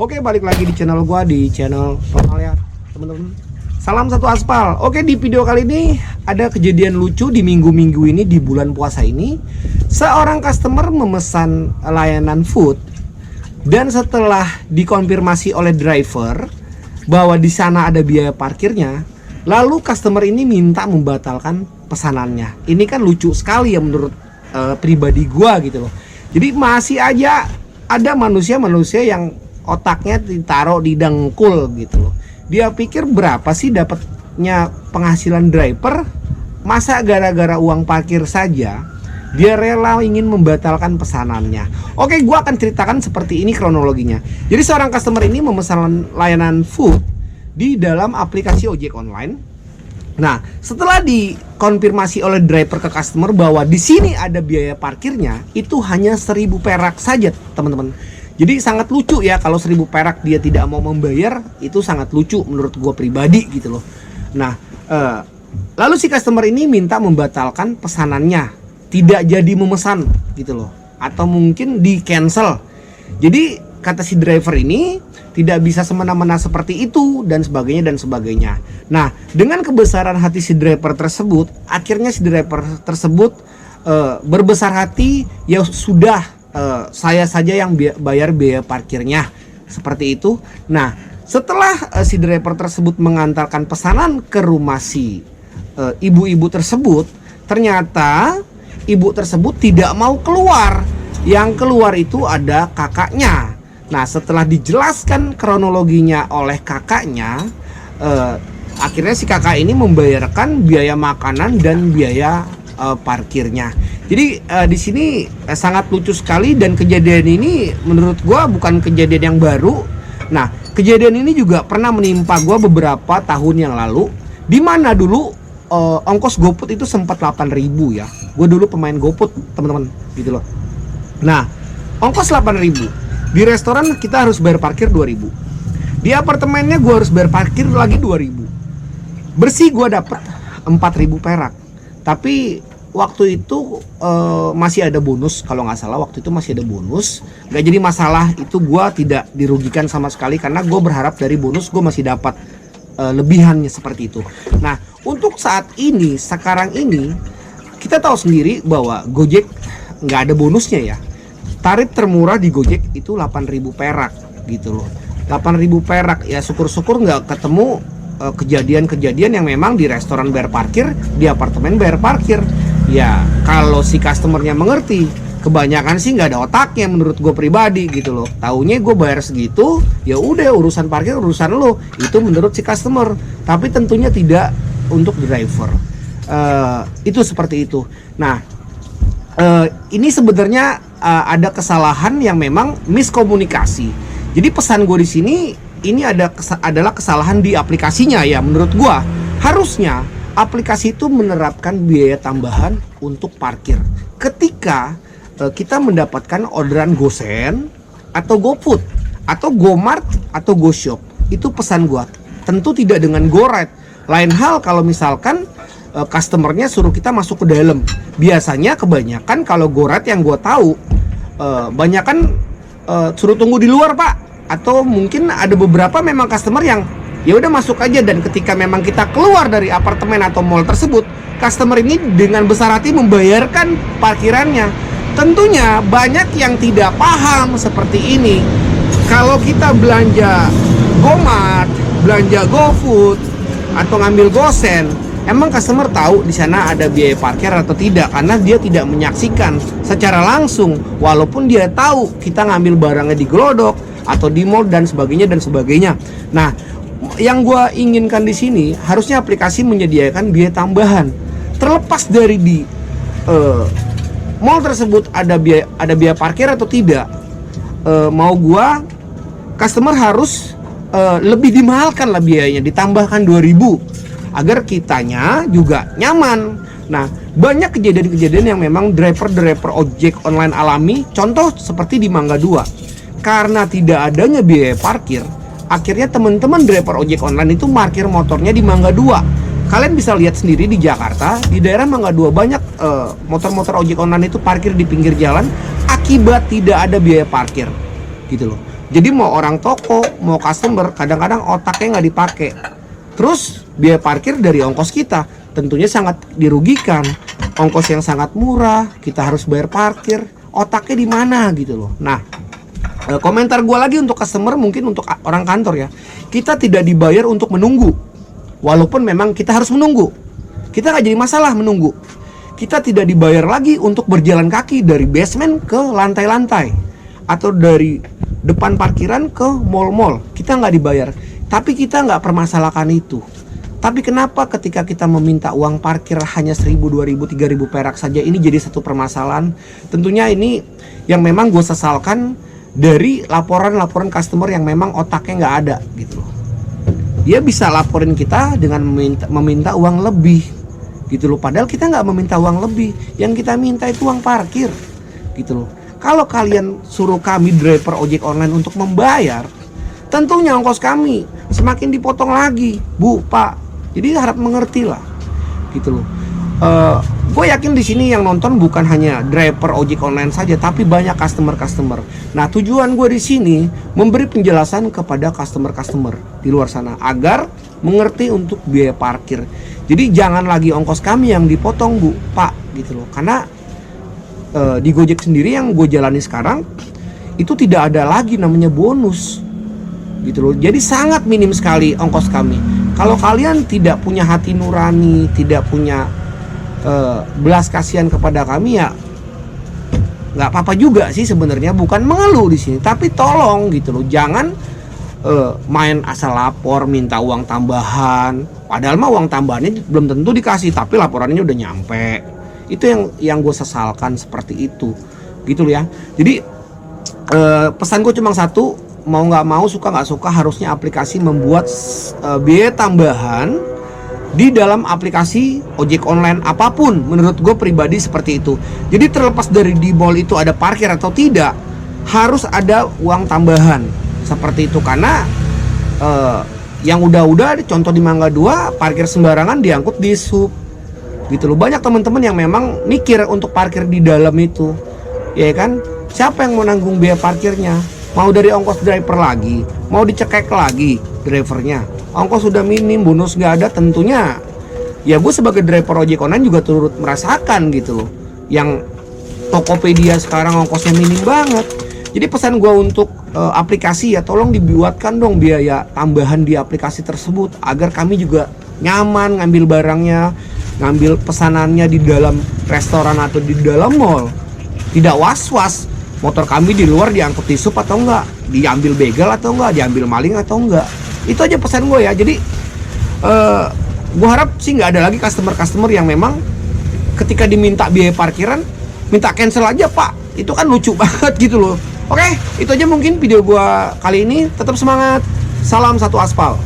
Oke, balik lagi di channel gua, di channel Ronald ya, teman-teman. Salam satu aspal. Oke, di video kali ini ada kejadian lucu di minggu-minggu ini, di bulan puasa ini. Seorang customer memesan layanan food, dan setelah dikonfirmasi oleh driver bahwa di sana ada biaya parkirnya, lalu customer ini minta membatalkan pesanannya. Ini kan lucu sekali ya menurut pribadi gua gitu loh. Jadi masih aja ada manusia-manusia yang otaknya ditaruh di dengkul gitu loh. Dia pikir berapa sih dapatnya penghasilan driver, masa gara-gara uang parkir saja dia rela ingin membatalkan pesanannya. Oke, gua akan ceritakan seperti ini kronologinya. Jadi seorang customer ini memesan layanan food di dalam aplikasi ojek online. Nah, setelah dikonfirmasi oleh driver ke customer bahwa di sini ada biaya parkirnya, itu hanya 1.000 perak saja, teman-teman. Jadi sangat lucu ya, kalau 1.000 perak dia tidak mau membayar, itu sangat lucu menurut gue pribadi gitu loh. Nah, lalu si customer ini minta membatalkan pesanannya, tidak jadi memesan gitu loh, atau mungkin di cancel. Jadi kata si driver ini tidak bisa semena-mena seperti itu dan sebagainya. Nah, dengan kebesaran hati si driver tersebut, akhirnya si driver tersebut berbesar hati, ya sudah, saya saja yang bayar biaya parkirnya, seperti itu. Nah, setelah si driver tersebut mengantarkan pesanan ke rumah si ibu-ibu tersebut, ternyata ibu tersebut tidak mau keluar. Yang keluar itu ada kakaknya. Nah, setelah dijelaskan kronologinya oleh kakaknya, akhirnya si kakak ini membayarkan biaya makanan dan biaya parkirnya. Jadi di sini sangat lucu sekali, dan kejadian ini menurut gua bukan kejadian yang baru. Nah, kejadian ini juga pernah menimpa gua beberapa tahun yang lalu, di mana dulu ongkos GoFood itu sempat 8.000 ya. Gua dulu pemain GoFood, teman-teman, gitu loh. Nah, ongkos 8.000. Di restoran kita harus bayar parkir 2.000. Di apartemennya gua harus bayar parkir lagi 2.000. Bersih gua dapat 4.000 perak. Tapi waktu itu masih ada bonus, kalau nggak salah waktu itu masih ada bonus. Nggak jadi masalah, itu gue tidak dirugikan sama sekali, karena gue berharap dari bonus gue masih dapat lebihannya seperti itu. Nah, untuk saat ini, sekarang ini kita tahu sendiri bahwa Gojek nggak ada bonusnya ya. Tarif termurah di Gojek itu 8.000 perak gitu loh. 8.000 perak ya, syukur-syukur nggak ketemu kejadian-kejadian yang memang di restoran bayar parkir, di apartemen bayar parkir. Ya, kalau si customernya mengerti, kebanyakan sih nggak ada otaknya menurut gue pribadi gitu loh. Taunya gue bayar segitu, ya udah urusan parkir urusan lo, itu menurut si customer. Tapi tentunya tidak untuk driver. Itu seperti itu. Nah, ini sebenarnya ada kesalahan yang memang miskomunikasi. Jadi pesan gue di sini ini adalah kesalahan di aplikasinya ya. Menurut gue harusnya aplikasi itu menerapkan biaya tambahan untuk parkir ketika kita mendapatkan orderan GoSend atau GoFood atau GoMart atau GoShop. Itu pesan gua. Tentu tidak dengan GoRide. Lain hal kalau misalkan customernya suruh kita masuk ke dalam. Biasanya kebanyakan kalau GoRide yang gua tahu banyakan suruh tunggu di luar, Pak. Atau mungkin ada beberapa memang customer yang ya udah masuk aja, dan ketika memang kita keluar dari apartemen atau mall tersebut, customer ini dengan besar hati membayarkan parkirannya. Tentunya banyak yang tidak paham seperti ini. Kalau kita belanja GoMart, belanja GoFood atau ngambil GoSend, emang customer tahu di sana ada biaya parkir atau tidak, karena dia tidak menyaksikan secara langsung, walaupun dia tahu kita ngambil barangnya di Glodok atau di mall dan sebagainya. Nah, yang gue inginkan di sini harusnya aplikasi menyediakan biaya tambahan, terlepas dari di mall tersebut ada biaya parkir atau tidak. Mau gue customer harus lebih dimahalkan lah biayanya, ditambahkan 2.000 agar kitanya juga nyaman. Nah, banyak kejadian-kejadian yang memang driver ojek online alami. Contoh seperti di Mangga 2, karena tidak adanya biaya parkir, akhirnya teman-teman driver ojek online itu parkir motornya di Mangga 2. Kalian bisa lihat sendiri di Jakarta, di daerah Mangga 2 banyak motor-motor ojek online itu parkir di pinggir jalan akibat tidak ada biaya parkir gitu loh. Jadi mau orang toko, mau customer, kadang-kadang otaknya nggak dipakai. Terus biaya parkir dari ongkos kita tentunya sangat dirugikan. Ongkos yang sangat murah, kita harus bayar parkir. Otaknya di mana gitu loh. Nah, komentar gue lagi untuk customer, mungkin untuk orang kantor ya. Kita tidak dibayar untuk menunggu. Walaupun memang kita harus menunggu. Kita nggak jadi masalah menunggu. Kita tidak dibayar lagi untuk berjalan kaki dari basement ke lantai-lantai. Atau dari depan parkiran ke mall-mall. Kita nggak dibayar. Tapi kita nggak permasalahkan itu. Tapi kenapa ketika kita meminta uang parkir hanya 1.000, 2.000, 3.000 perak saja, ini jadi satu permasalahan. Tentunya ini yang memang gue sesalkan dari laporan-laporan customer yang memang otaknya nggak ada gitu loh. Dia bisa laporin kita dengan meminta uang lebih gitu loh. Padahal kita nggak meminta uang lebih. Yang kita minta itu uang parkir gitu loh. Kalau kalian suruh kami driver ojek online untuk membayar, tentunya ongkos kami semakin dipotong lagi, Bu, Pak. Jadi harap mengerti lah, gitu loh. Gue yakin di sini yang nonton bukan hanya driver ojek online saja, tapi banyak customer. Nah, tujuan gue di sini memberi penjelasan kepada customer di luar sana agar mengerti untuk biaya parkir. Jadi jangan lagi ongkos kami yang dipotong, Bu, Pak, gitu loh. Karena di Gojek sendiri yang gue jalani sekarang itu tidak ada lagi namanya bonus, gitu loh. Jadi sangat minim sekali ongkos kami. Kalau kalian tidak punya hati nurani, tidak punya belas kasihan kepada kami, ya nggak apa-apa juga sih sebenarnya. Bukan mengeluh di sini, tapi tolong gitu loh, jangan main asal lapor minta uang tambahan. Padahal mah uang tambahannya belum tentu dikasih, tapi laporannya udah nyampe. Itu yang gue sesalkan seperti itu, gitu loh ya. Jadi pesan gue cuma satu. Mau nggak mau, suka nggak suka, harusnya aplikasi membuat biaya tambahan di dalam aplikasi ojek online apapun. Menurut gue pribadi seperti itu. Jadi terlepas dari di mall itu ada parkir atau tidak, harus ada uang tambahan seperti itu. Karena yang udah contoh di Mangga 2, parkir sembarangan diangkut di sub gitu loh. Banyak teman-teman yang memang mikir untuk parkir di dalam itu, ya kan? Siapa yang mau nanggung biaya parkirnya? Mau dari ongkos driver lagi, mau dicekek lagi drivernya. Ongkos sudah minim, bonus nggak ada, tentunya ya gue sebagai driver ojek online juga turut merasakan gitu loh. Yang Tokopedia sekarang ongkosnya minim banget. Jadi pesan gue untuk aplikasi ya, tolong dibuatkan dong biaya tambahan di aplikasi tersebut agar kami juga nyaman ngambil barangnya, ngambil pesanannya di dalam restoran atau di dalam mall. Tidak was-was motor kami di luar diangkut di sub atau enggak, diambil begal atau enggak, diambil maling atau enggak. Itu aja pesan gue ya. Jadi gue harap sih nggak ada lagi customer yang memang ketika diminta biaya parkiran minta cancel aja, Pak. Itu kan lucu banget gitu loh. Oke, itu aja mungkin video gue kali ini. Tetap semangat. Salam satu aspal.